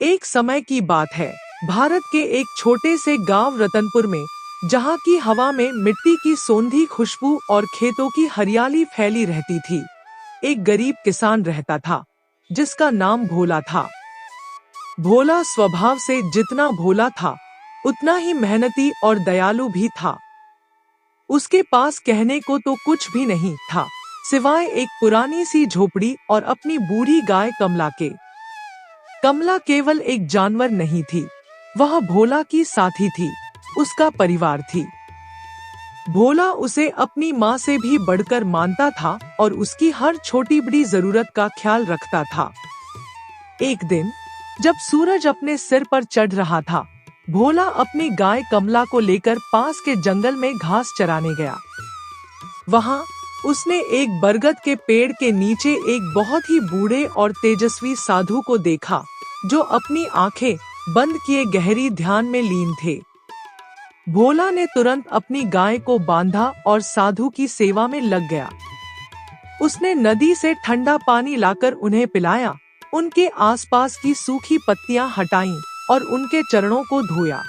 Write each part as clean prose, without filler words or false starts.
एक समय की बात है, भारत के एक छोटे से गांव रतनपुर में, जहां की हवा में मिट्टी की सोंधी खुशबू और खेतों की हरियाली फैली रहती थी। एक गरीब किसान रहता था, जिसका नाम भोला था। भोला स्वभाव से जितना भोला था, उतना ही मेहनती और दयालु भी था। उसके पास कहने को तो कुछ भी नहीं था, सिवाय एक पुरानी सी झोपड़ी और अपनी बूढ़ी गाय कमला के। कमला केवल एक जानवर नहीं थी, वह भोला की साथी थी, उसका परिवार थी। भोला उसे अपनी माँ से भी बढ़कर मानता था और उसकी हर छोटी बड़ी जरूरत का ख्याल रखता था। एक दिन, जब सूरज अपने सिर पर चढ़ रहा था, भोला अपनी गाय कमला को लेकर पास के जंगल में घास चराने गया। वहाँ उसने एक बरगद के पेड़ के नीचे एक बहुत ही बूढ़े और तेजस्वी साधु को देखा, जो अपनी आंखें बंद किए गहरी ध्यान में लीन थे। भोला ने तुरंत अपनी गाय को बांधा और साधु की सेवा में लग गया। उसने नदी से ठंडा पानी लाकर उन्हें पिलाया, उनके आसपास की सूखी पत्तियां हटाईं और उनके चरणों को धोया।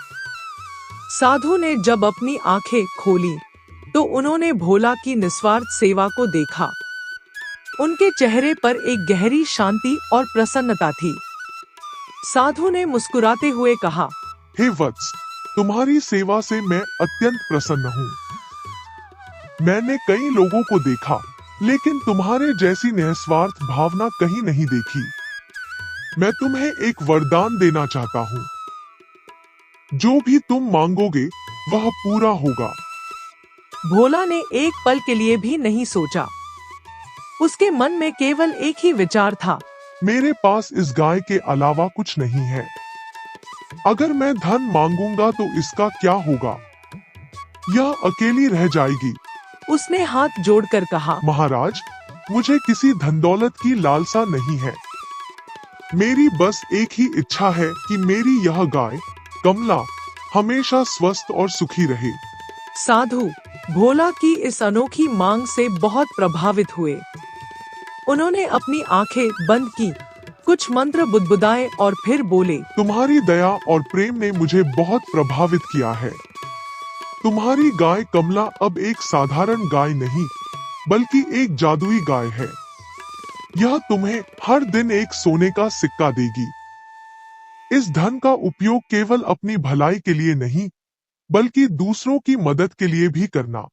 साधु ने जब अपनी आंखें खोली, तो उन्होंने भोला की निस्वार्थ सेवा को देखा। उनके चेहरे पर एक गहरी शांति और प्रसन्नता थी। साधु ने मुस्कुराते हुए कहा, हे वत्स, तुम्हारी सेवा से मैं अत्यंत प्रसन्न हूँ। मैंने कई लोगों को देखा, लेकिन तुम्हारे जैसी निस्वार्थ भावना कहीं नहीं देखी। मैं तुम्हें एक वरदान देना चाहता हूँ। जो भी तुम मांगोगे, वह पूरा होगा। भोला ने एक पल के लिए भी नहीं सोचा। उसके मन में केवल एक ही विचार था, मेरे पास इस गाय के अलावा कुछ नहीं है। अगर मैं धन मांगूंगा तो इसका क्या होगा? यह अकेली रह जाएगी। उसने हाथ जोड़कर कहा, महाराज, मुझे किसी धन दौलत की लालसा नहीं है। मेरी बस एक ही इच्छा है कि मेरी यह गाय कमला हमेशा स्वस्थ और सुखी रहे। साधु भोला की इस अनोखी मांग से बहुत प्रभावित हुए। उन्होंने अपनी आंखें बंद की, कुछ मंत्र बुदबुदाए और फिर बोले, तुम्हारी दया और प्रेम ने मुझे बहुत प्रभावित किया है। तुम्हारी गाय कमला अब एक साधारण गाय नहीं, बल्कि एक जादुई गाय है। यह तुम्हें हर दिन एक सोने का सिक्का देगी। इस धन का उपयोग केवल अपनी भलाई के लिए नहीं, बल्कि दूसरों की मदद के लिए भी करना।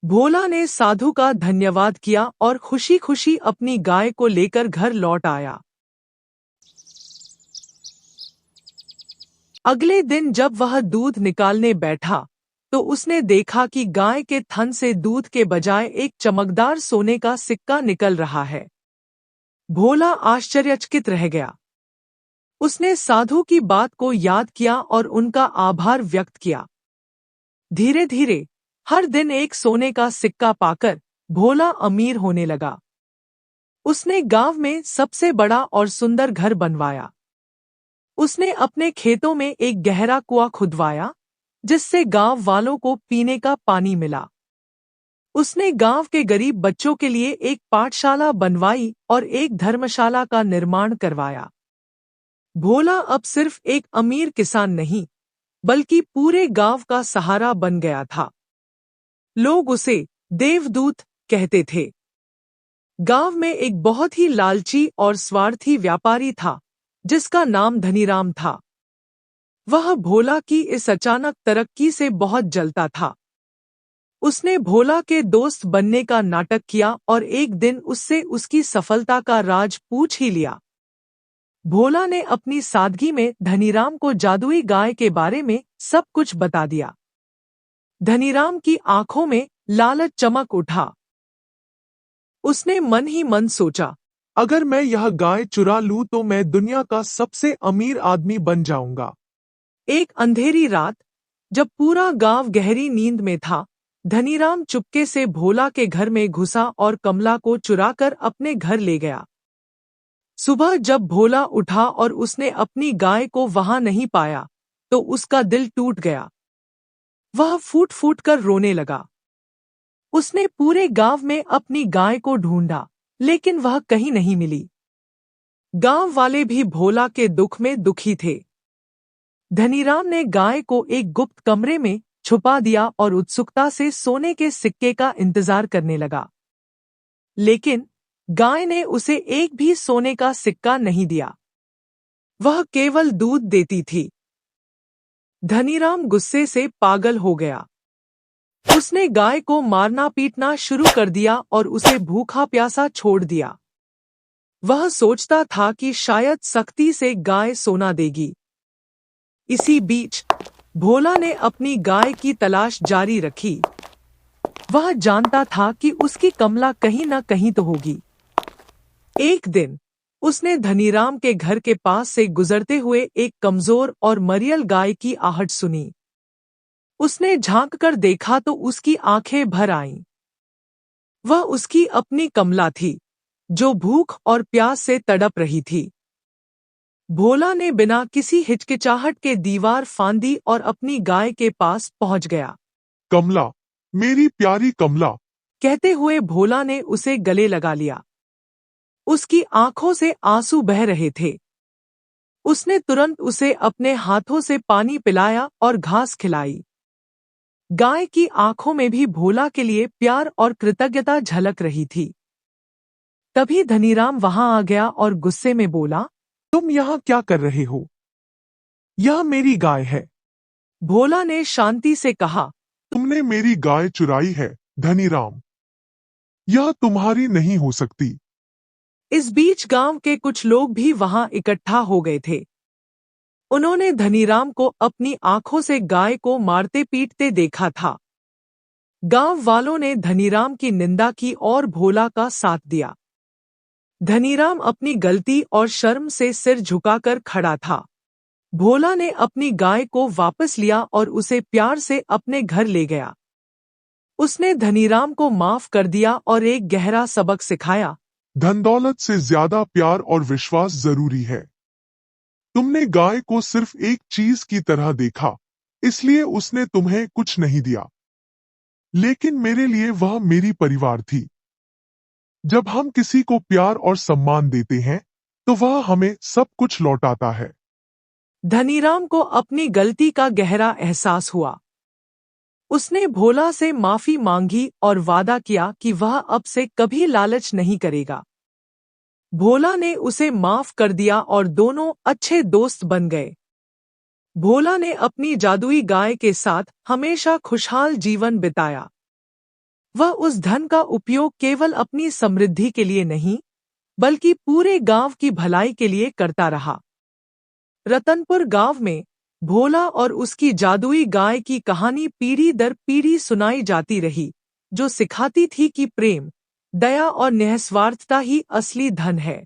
भोला ने साधु का धन्यवाद किया और खुशी खुशी अपनी गाय को लेकर घर लौट आया। अगले दिन जब वह दूध निकालने बैठा, तो उसने देखा कि गाय के थन से दूध के बजाय एक चमकदार सोने का सिक्का निकल रहा है। भोला आश्चर्यचकित रह गया। उसने साधु की बात को याद किया और उनका आभार व्यक्त किया। धीरे धीरे हर दिन एक सोने का सिक्का पाकर भोला अमीर होने लगा। उसने गांव में सबसे बड़ा और सुंदर घर बनवाया। उसने अपने खेतों में एक गहरा कुआं खुदवाया, जिससे गांव वालों को पीने का पानी मिला। उसने गांव के गरीब बच्चों के लिए एक पाठशाला बनवाई और एक धर्मशाला का निर्माण करवाया। भोला अब सिर्फ एक अमीर किसान नहीं, बल्कि पूरे गांव का सहारा बन गया था। लोग उसे देवदूत कहते थे। गांव में एक बहुत ही लालची और स्वार्थी व्यापारी था, जिसका नाम धनीराम था। वह भोला की इस अचानक तरक्की से बहुत जलता था। उसने भोला के दोस्त बनने का नाटक किया और एक दिन उससे उसकी सफलता का राज पूछ ही लिया। भोला ने अपनी सादगी में धनीराम को जादुई गाय के बारे में सब कुछ बता दिया। धनीराम की आंखों में लालच चमक उठा। उसने मन ही मन सोचा, अगर मैं यह गाय चुरा लूं तो मैं दुनिया का सबसे अमीर आदमी बन जाऊंगा। एक अंधेरी रात, जब पूरा गांव गहरी नींद में था, धनीराम चुपके से भोला के घर में घुसा और कमला को चुराकर अपने घर ले गया। सुबह जब भोला उठा और उसने अपनी गाय को वहां नहीं पाया, तो उसका दिल टूट गया। वह फूट फूट कर रोने लगा। उसने पूरे गांव में अपनी गाय को ढूंढा, लेकिन वह कहीं नहीं मिली। गांव वाले भी भोला के दुख में दुखी थे। धनीराम ने गाय को एक गुप्त कमरे में छुपा दिया और उत्सुकता से सोने के सिक्के का इंतजार करने लगा। लेकिन गाय ने उसे एक भी सोने का सिक्का नहीं दिया। वह केवल दूध देती थी। धनीराम गुस्से से पागल हो गया। उसने गाय को मारना पीटना शुरू कर दिया और उसे भूखा प्यासा छोड़ दिया। वह सोचता था कि शायद सख्ती से गाय सोना देगी। इसी बीच भोला ने अपनी गाय की तलाश जारी रखी। वह जानता था कि उसकी कमला कहीं न कहीं तो होगी। एक दिन उसने धनीराम के घर के पास से गुजरते हुए एक कमजोर और मरियल गाय की आहट सुनी। उसने झांक कर देखा तो उसकी आंखें भर आईं। वह उसकी अपनी कमला थी, जो भूख और प्यास से तड़प रही थी। भोला ने बिना किसी हिचकिचाहट के दीवार फांदी और अपनी गाय के पास पहुंच गया। कमला, मेरी प्यारी कमला। कहते हुए भोला ने उसे गले लगा लिया। उसकी आंखों से आंसू बह रहे थे। उसने तुरंत उसे अपने हाथों से पानी पिलाया और घास खिलाई। गाय की आंखों में भी भोला के लिए प्यार और कृतज्ञता झलक रही थी। तभी धनीराम वहां आ गया और गुस्से में बोला, तुम यहाँ क्या कर रहे हो? यह मेरी गाय है। भोला ने शांति से कहा, तुमने मेरी गाय चुराई है, धनीराम। यह तुम्हारी नहीं हो सकती। इस बीच गांव के कुछ लोग भी वहां इकट्ठा हो गए थे। उन्होंने धनीराम को अपनी आंखों से गाय को मारते पीटते देखा था। गांव वालों ने धनीराम की निंदा की और भोला का साथ दिया। धनीराम अपनी गलती और शर्म से सिर झुकाकर खड़ा था। भोला ने अपनी गाय को वापस लिया और उसे प्यार से अपने घर ले गया। उसने धनीराम को माफ कर दिया और एक गहरा सबक सिखाया। धन दौलत से ज्यादा प्यार और विश्वास जरूरी है। तुमने गाय को सिर्फ एक चीज की तरह देखा, इसलिए उसने तुम्हें कुछ नहीं दिया। लेकिन मेरे लिए वह मेरी परिवार थी। जब हम किसी को प्यार और सम्मान देते हैं, तो वह हमें सब कुछ लौटाता है। धनीराम को अपनी गलती का गहरा एहसास हुआ। उसने भोला से माफी मांगी और वादा किया कि वह अब से कभी लालच नहीं करेगा। भोला ने उसे माफ कर दिया और दोनों अच्छे दोस्त बन गए। भोला ने अपनी जादुई गाय के साथ हमेशा खुशहाल जीवन बिताया। वह उस धन का उपयोग केवल अपनी समृद्धि के लिए नहीं, बल्कि पूरे गांव की भलाई के लिए करता रहा। रतनपुर गांव में भोला और उसकी जादुई गाय की कहानी पीढ़ी दर पीढ़ी सुनाई जाती रही, जो सिखाती थी कि प्रेम, दया और निस्वार्थता ही असली धन है।